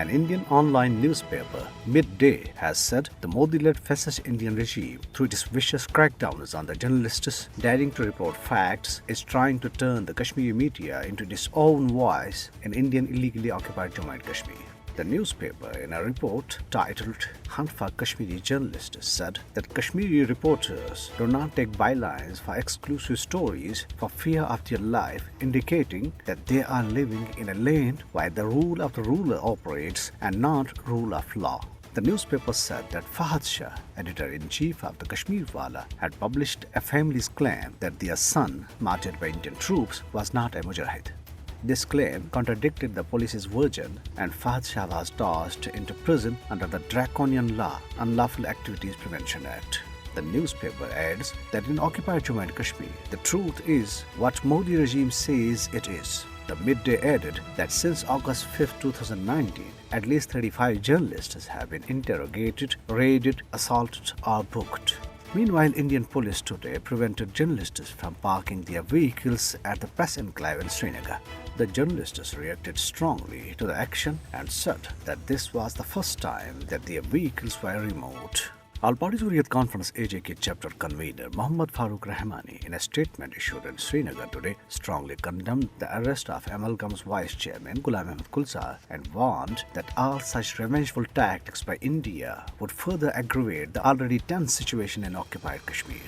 An Indian online newspaper, Midday, has said the Modi-led fascist Indian regime, through its vicious crackdowns on the journalists daring to report facts, is trying to turn the Kashmiri media into its own voice in Indian illegally occupied Jammu and Kashmir. The newspaper, in a report titled Hunt for Kashmiri Journalists, said that Kashmiri reporters do not take bylines for exclusive stories for fear of their life, indicating that they are living in a land where the rule of the ruler operates and not rule of law. The newspaper said that Fahad Shah, editor-in-chief of the Kashmir Wala, had published a family's claim that their son, martyred by Indian troops, was not a mujahid. This claim contradicted the police's version, and Fahad Shah was tossed into prison under the draconian law Unlawful Activities Prevention Act. The newspaper adds that in occupied Jammu and Kashmir, the truth is what Modi regime says it is. The Midday added that since August 5, 2019, at least 35 journalists have been interrogated, raided, assaulted or booked. Meanwhile, Indian police today prevented journalists from parking their vehicles at the press enclave in Srinagar. The journalists reacted strongly to the action and said that this was the first time that their vehicles were removed. All Parties Hurriyat Conference IIOJK chapter convener Mohammad Farooq Rahmani, in a statement issued in Srinagar today, strongly condemned the arrest of Amalgam's vice chairman Ghulam Ahmad Kulzar and warned that all such revengeful tactics by India would further aggravate the already tense situation in occupied Kashmir.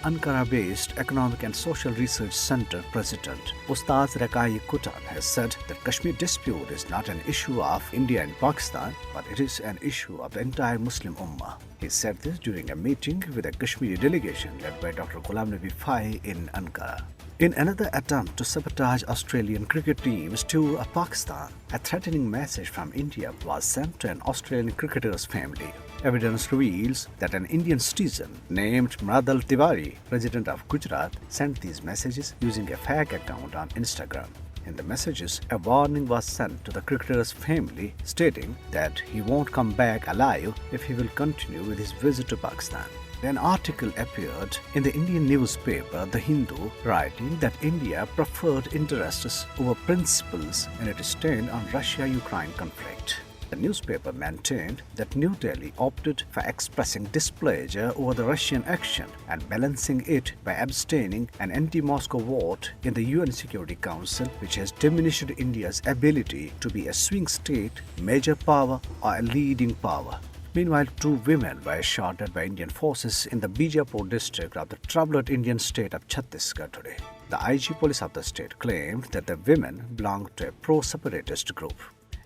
Ankara-based Economic and Social Research Center President Ustaz Rakai Kutan has said that Kashmir dispute is not an issue of India and Pakistan, but it is an issue of the entire Muslim Ummah. He said this during a meeting with a Kashmiri delegation led by Dr. Ghulam Nabi Fai in Ankara. In another attempt to sabotage Australian cricket team's tour of Pakistan, a threatening message from India was sent to an Australian cricketer's family. Evidence reveals that an Indian citizen named Mradal Tiwari, resident of Gujarat, sent these messages using a fake account on Instagram. In the messages, a warning was sent to the cricketer's family stating that he won't come back alive if he will continue with his visit to Pakistan. An article appeared in the Indian newspaper The Hindu, writing that India preferred interests over principles in its stand on Russia-Ukraine conflict. The newspaper maintained that New Delhi opted for expressing displeasure over the Russian action and balancing it by abstaining an anti-Moscow vote in the UN Security Council, which has diminished India's ability to be a swing state, major power or a leading power. Meanwhile, 2 women were shot dead by Indian forces in the Bijapur district of the troubled Indian state of Chhattisgarh today. The IG police of the state claimed that the women belonged to a pro-separatist group.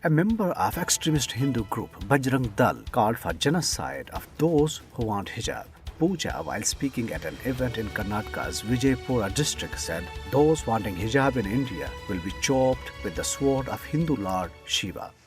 A member of extremist Hindu group Bajrang Dal called for genocide of those who want hijab. Pooja, while speaking at an event in Karnataka's Vijaypura district, said those wanting hijab in India will be chopped with the sword of Hindu lord Shiva.